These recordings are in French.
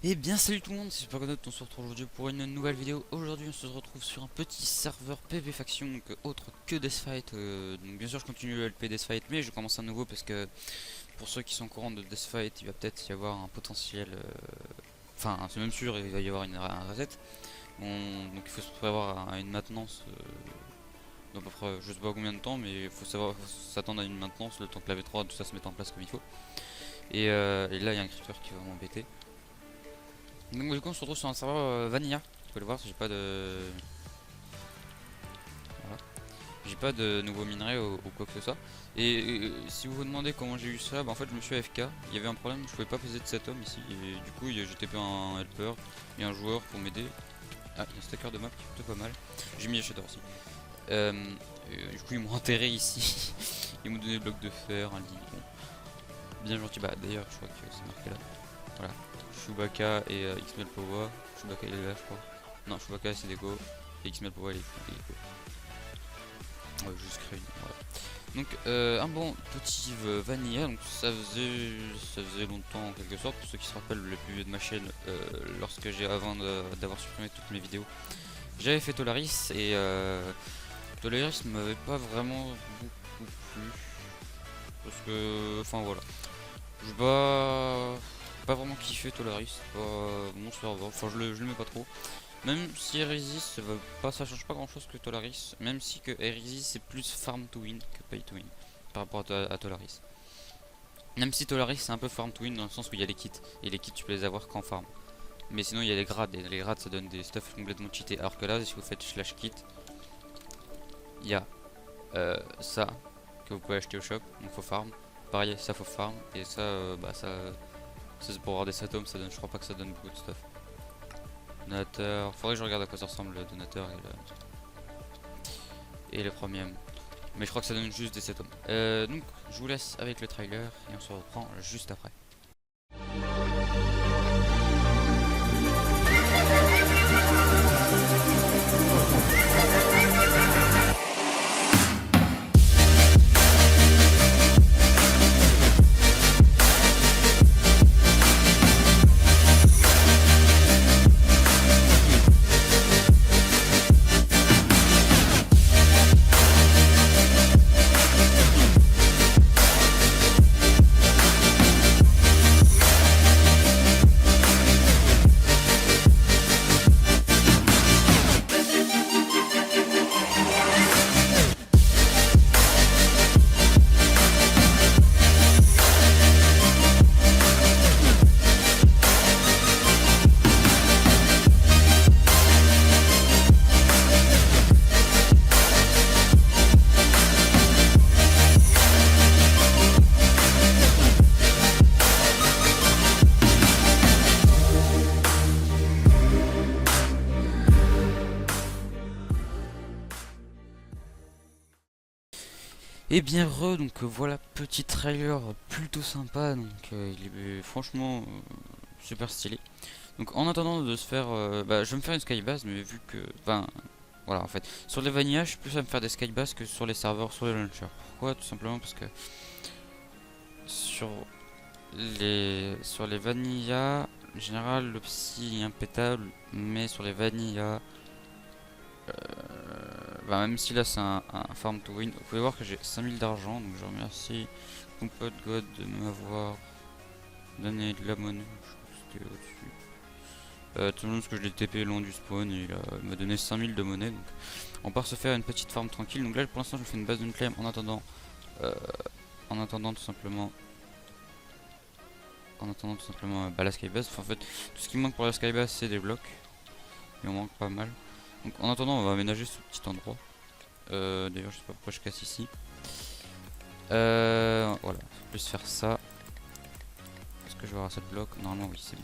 Eh bien salut tout le monde, c'est Supergonote, on se retrouve aujourd'hui pour une nouvelle vidéo. Aujourd'hui on se retrouve sur un petit serveur PV Faction, donc autre que Deathfight. Donc bien sûr je continue le LP Deathfight, mais je commence à nouveau parce que pour ceux qui sont au courant de Deathfight, il va peut-être y avoir un potentiel... Enfin c'est même sûr, il va y avoir un reset. Donc il faut se prévoir à une maintenance, à peu près je sais pas combien de temps, mais il faut savoir faut s'attendre à une maintenance, le temps que la V3 tout ça se mette en place comme il faut. Et là il y a un creeper qui va m'embêter. Donc du coup on se retrouve sur un serveur vanilla. Vous pouvez le voir, j'ai pas de... Voilà. J'ai pas de nouveaux minerais ou quoi que ce soit. Et si vous vous demandez comment j'ai eu ça, bah en fait je me suis AFK. Il y avait un problème, je pouvais pas poser de cet homme ici. Et du coup j'ai TP un helper et un joueur pour m'aider. Ah, il y a un stacker de map qui est plutôt pas mal. J'ai mis les shaders aussi. Du coup ils m'ont enterré ici. Ils m'ont donné des blocs de fer, un lit. Bon. Bien gentil, bah d'ailleurs je crois que c'est marqué là. Voilà. Chewbacca et Xmel Powa. Chewbacca il est là je crois. Non, Chewbacca c'est déco. Et Xmel Powa il est déco. On va juste créer une. Voilà. Donc un bon petit vanilla, donc ça faisait longtemps en quelque sorte, pour ceux qui se rappellent le plus vieux de ma chaîne, lorsque j'ai avant d'avoir supprimé toutes mes vidéos, j'avais fait Tolaris et Tolaris m'avait pas vraiment beaucoup plu, parce que, enfin voilà, je pas vraiment kiffé Tolaris, c'est pas mon serveur, enfin je le mets pas trop. Même si Heresy ça change pas grand chose que Tolaris, même si que Heresy c'est plus farm to win que pay to win par rapport à Tolaris. Même si Tolaris c'est un peu farm to win dans le sens où il y a les kits, et les kits tu peux les avoir qu'en farm. Mais sinon il y a les grades, et les grades ça donne des stuff complètement cheatés. Alors que là si vous faites slash kit, il y a ça que vous pouvez acheter au shop, donc faut farm. Pareil ça faut farm, et ça ça c'est pour avoir des atomes, ça donne, je crois pas que ça donne beaucoup de stuff. Donateur, faudrait que je regarde à quoi ça ressemble le donateur et le premium. Mais je crois que ça donne juste des 7 hommes. Donc je vous laisse avec le trailer et on se reprend juste après. Et bien donc voilà, petit trailer plutôt sympa, donc il est franchement super stylé. Donc en attendant de se faire, je vais me faire une skybase, mais vu que, enfin voilà en fait, sur les vanilla je suis plus à me faire des skybases que sur les serveurs, sur les launchers. Pourquoi? Tout simplement parce que sur les vanilla, en général le psy est impétable, mais sur les vanilla, même si là c'est un farm to win, vous pouvez voir que j'ai 5000 d'argent, donc je remercie mon pote God de m'avoir donné de la monnaie, je crois que c'était au-dessus. Tout le monde parce que je l'ai TP long du spawn et il m'a donné 5000 de monnaie, donc on part se faire une petite farm tranquille. Donc là pour l'instant je fais une base d'une claim euh, en attendant tout simplement la skybase. Enfin, en fait tout ce qui manque pour la skybase c'est des blocs, il en manque pas mal. Donc en attendant on va aménager ce petit endroit. D'ailleurs je sais pas pourquoi je casse ici. Voilà, faut plus faire ça. Est-ce que je vais avoir assez de blocs? Normalement oui c'est bon.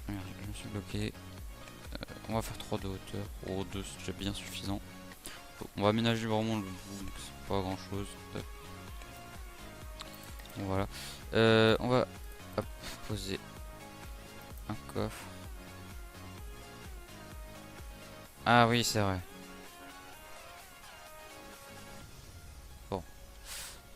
Merde, je me suis bloqué. On va faire 3 de hauteur. Oh 2 c'est déjà bien suffisant. On va aménager vraiment le bout, donc c'est pas grand chose. Bon voilà. On va poser un coffre. Ah oui c'est vrai. Bon.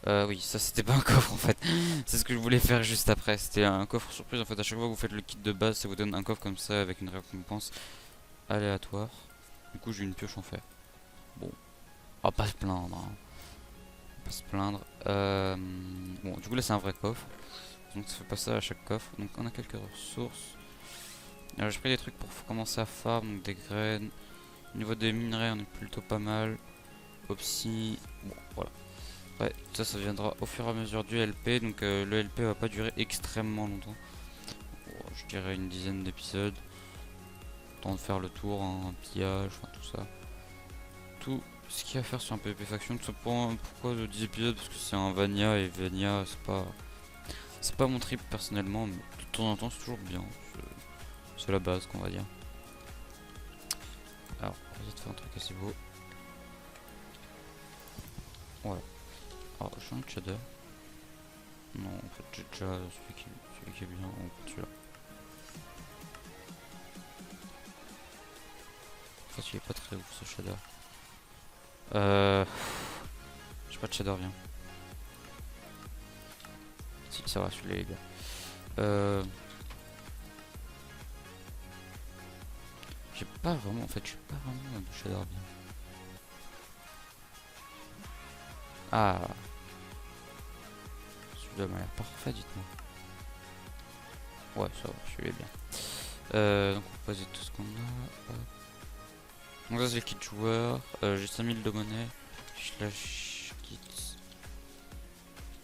Oui, ça c'était pas un coffre en fait. C'est ce que je voulais faire juste après. C'était un coffre surprise en fait. À chaque fois que vous faites le kit de base, ça vous donne un coffre comme ça avec une récompense aléatoire. Du coup, j'ai une pioche en fer. Bon, on va pas se plaindre, hein. On va pas se plaindre. Bon, du coup, là c'est un vrai coffre. Donc, ça fait pas ça à chaque coffre. Donc, on a quelques ressources. Alors, j'ai pris des trucs pour commencer à farm, donc des graines. Au niveau des minerais, on est plutôt pas mal. Opsi, bon, voilà. Ouais, ça viendra au fur et à mesure du LP, donc le LP va pas durer extrêmement longtemps. Bon, je dirais une dizaine d'épisodes. Temps de faire le tour, un pillage, enfin tout ça. Tout ce qu'il y a à faire sur un PvP Faction, tout simplement pourquoi de 10 épisodes, parce que c'est un Vania et Vania c'est pas mon trip personnellement, mais de temps en temps c'est toujours bien. C'est la base qu'on va dire. Alors, on va essayer de faire un truc assez beau. Voilà. Alors, je change de shader. Non, en fait, j'ai déjà celui qui est bien, on prend celui-là. En fait, il est pas très ouf ce shader. J'ai pas de shader, viens. Si, ça va, celui-là il est bien. J'ai pas vraiment, en fait, j'ai pas vraiment de shader bien. Ah, celui-là m'a l'air parfait, dites-moi. Ouais, ça va, celui-là est bien. Donc on va poser tout ce qu'on a. Hop. Donc ça c'est le kit joueur. J'ai 5000 de monnaie. Slash kit.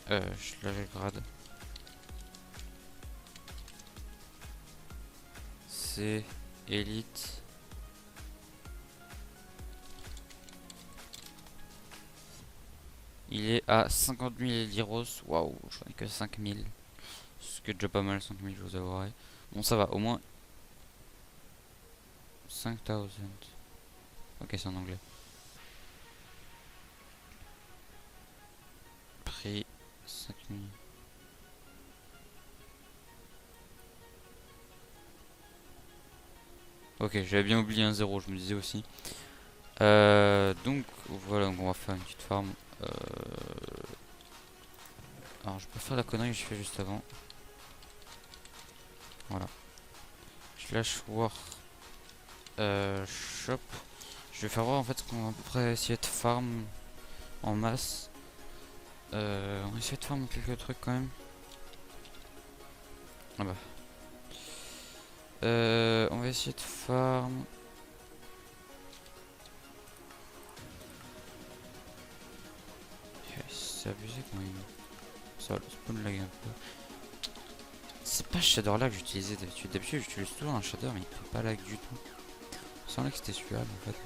Slash grade. C'est élite. Il est à 50 000 liros. Waouh, j'en ai que 5000. Ce qui est déjà pas mal, 5000, je vous avouerai. Bon, ça va, au moins 5000. Ok, c'est en anglais. Prix 5000. Ok, j'avais bien oublié un zéro, je me disais aussi. Donc voilà, donc on va faire une petite farm. Alors je peux faire la connerie que j'ai fait juste avant. Voilà. Slash war shop. Je vais faire voir en fait ce qu'on va à peu près essayer de farm en masse. On va essayer de farm quelques trucs quand même. Ah bah. On va essayer de farm. C'est abusé quand même. Ça spawn lag un peu. C'est pas ce shader là que j'utilisais d'habitude. D'habitude j'utilise toujours un shader mais il fait pas lag du tout. Sans là que c'était celui-là en fait.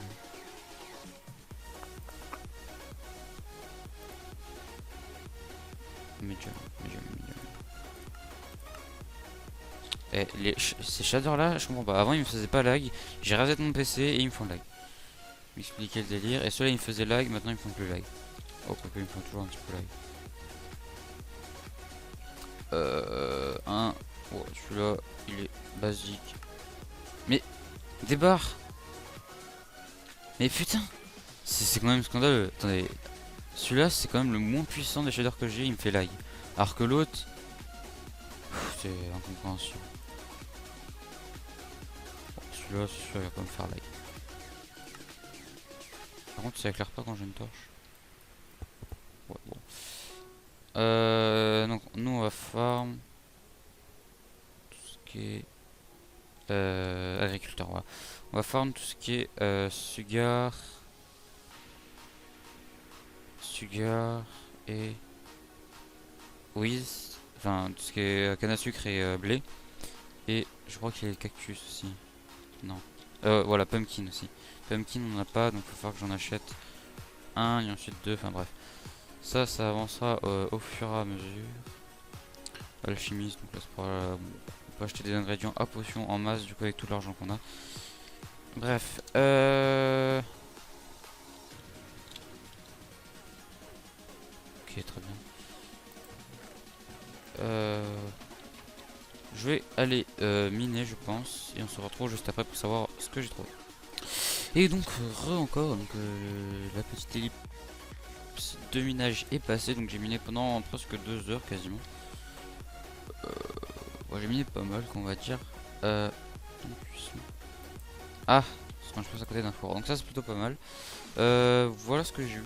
Medium. Et ces shaders là, je comprends pas. Avant ils me faisaient pas lag. J'ai reset mon PC et ils me font lag. M'expliquer le délire. Et ceux-là ils me faisaient lag, maintenant ils me font plus lag. Oh, quoique ils me font toujours un petit peu lag. Oh, celui-là il est basique. Mais des barres. Mais putain, c'est quand même scandaleux. Attendez, celui-là c'est quand même le moins puissant des shaders que j'ai, il me fait lag. Alors que l'autre, c'est incompréhensible. Bon, celui-là c'est sûr il va pas me faire lag. Par contre ça éclaire pas quand j'ai une torche. Ouais, bon. Donc nous on va farm tout ce qui est agriculteur. Voilà. On va farm tout ce qui est sugar et whiz, enfin tout ce qui est canne à sucre et blé. Et je crois qu'il y a les cactus aussi. Non. Voilà, pumpkin aussi. Pumpkin on n'a pas, donc il va falloir que j'en achète un et ensuite deux, enfin bref. Ça avancera au fur et à mesure. Alchimiste, donc là c'est pour on peut acheter des ingrédients à potion en masse du coup avec tout l'argent qu'on a. Bref, ok, très bien. Je vais aller miner je pense et on se retrouve juste après pour savoir ce que j'ai trouvé. Et donc encore donc la petite de minage est passé, donc j'ai miné pendant presque 2 heures quasiment. Bon, j'ai miné pas mal, qu'on va dire. Ah, parce que je passe à côté d'un four, donc ça c'est plutôt pas mal. Voilà ce que j'ai eu.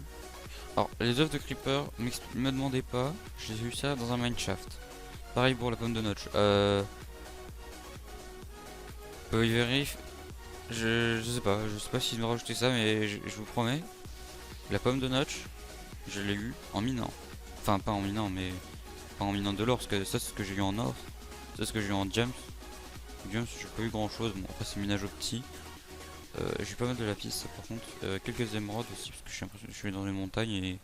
Alors, les œufs de creeper, me demandez pas, j'ai eu ça dans un mineshaft. Pareil pour la pomme de notch. Il vérifie. Je sais pas s'ils m'ont rajouté ça, mais je vous promets, la pomme de notch, je l'ai eu en minant. Enfin, pas en minant, mais pas en minant de l'or, parce que ça c'est ce que j'ai eu en or. Ça c'est ce que j'ai eu en gems. Gems, j'ai pas eu grand chose. Bon, après, c'est minage au petit. J'ai eu pas mal de lapis, ça par contre. Quelques émeraudes aussi, parce que je suis dans les montagnes et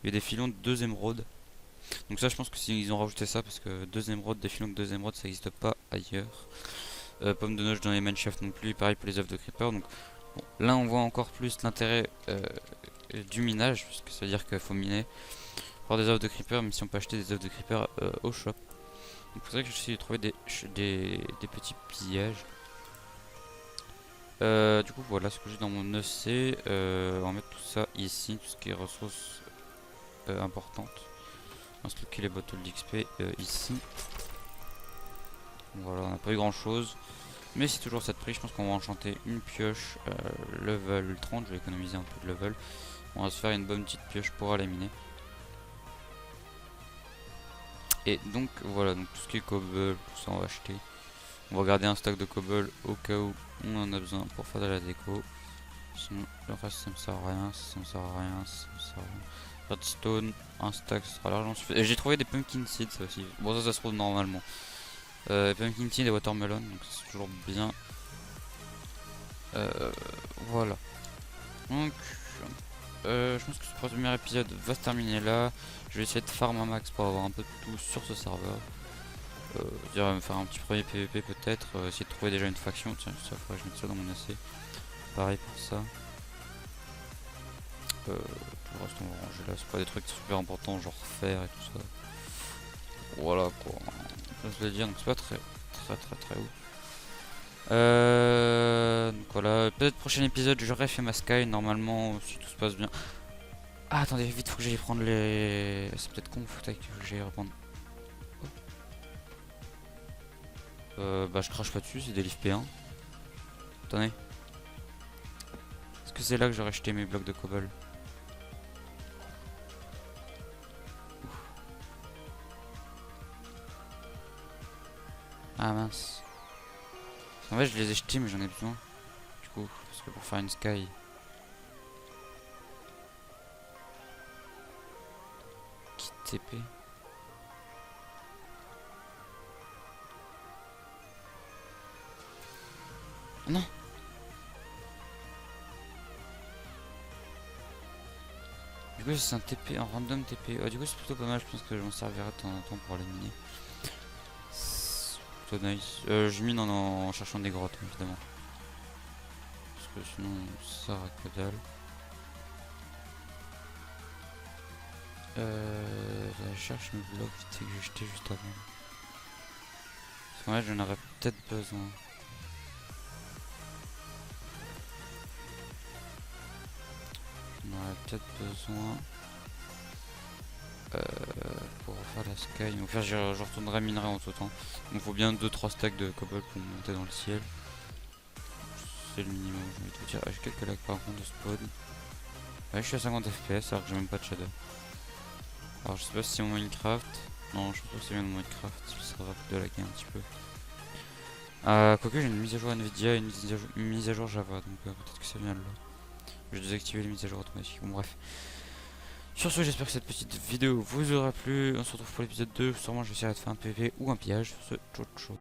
il y a des filons de 2 émeraudes. Donc, ça, je pense que s'ils ont rajouté ça, parce que 2 émeraudes, des filons de 2 émeraudes, ça n'existe pas ailleurs. Pomme de notch dans les mineshaft non plus, pareil pour les œufs de creeper. Donc, bon, là, on voit encore plus l'intérêt du minage, parce que ça veut dire qu'il faut miner pour des œufs de creeper, même si on peut acheter des œufs de creeper au shop. Donc c'est vrai que j'essaie de trouver des petits pillages. Du coup voilà ce que j'ai dans mon EC. On va mettre tout ça ici, tout ce qui est ressources importantes. On va se loquer les bottles d'XP ici. Voilà, on n'a pas eu grand chose. Mais c'est toujours cette prix, je pense qu'on va enchanter une pioche level 30, je vais économiser un peu de level. On va se faire une bonne petite pioche pour aller miner. Et donc voilà, donc tout ce qui est cobble, tout ça on va acheter. On va garder un stack de cobble au cas où on en a besoin pour faire de la déco. Sinon le reste ça me sert à rien, ça me sert à rien, ça me sert à rien. Redstone, un stack ça sera largement suffisant. Et j'ai trouvé des pumpkin seeds ça aussi. Bon ça se trouve normalement. Pumpkin seeds et watermelon, donc c'est toujours bien. Voilà. Donc je pense que ce premier épisode va se terminer là. Je vais essayer de farm un max pour avoir un peu de tout sur ce serveur. Dire me faire un petit premier PVP peut-être, essayer de trouver déjà une faction, tiens ça faudrait que je mette ça dans mon AC. Pareil pour ça. Tout le reste on va ranger là, c'est pas des trucs super importants genre fer et tout ça. Voilà quoi, je vais le dire, donc c'est pas très ouf. Donc voilà, peut-être prochain épisode j'aurai fait ma sky normalement si tout se passe bien. Ah attendez vite, faut que j'aille prendre les... C'est peut-être con, faut que j'aille reprendre. Bah je crache pas dessus, c'est des livres P1. Attendez. Est-ce que c'est là que j'aurais jeté mes blocs de cobble? Ah mince. En fait je les ai jetés mais j'en ai besoin. Du coup, parce que pour faire une sky. Kit TP. Non. Du coup c'est un TP, un random TP. Du coup c'est plutôt pas mal, je pense que je m'en servirai de temps en temps pour aller miner. C'est plutôt nice. Je mine en cherchant des grottes évidemment. Parce que sinon ça sert à que dalle. Je cherche mes blocs vite fait que j'ai jeté juste avant. Parce que là j'en aurais peut-être besoin. On aurait peut-être besoin pour faire la sky. Donc là je retournerai minerai en tout temps. Donc il faut bien 2-3 stacks de cobble pour monter dans le ciel. C'est le minimum, je vais te dire. J'ai quelques lags par contre de spawn. Ouais, je suis à 50 FPS alors que j'ai même pas de shadow. Alors je sais pas si c'est mon Minecraft. Non, je pense pas que c'est bien mon Minecraft. Ça va de laguer un petit peu. Quoique j'ai une mise à jour Nvidia et une mise à jour Java. Donc peut-être que ça vient de là. Je vais désactiver les mises à jour automatiques. Bon bref. Sur ce, j'espère que cette petite vidéo vous aura plu. On se retrouve pour l'épisode 2. Sûrement je vais essayer de faire un PV ou un pillage. Sur ce, ciao ciao.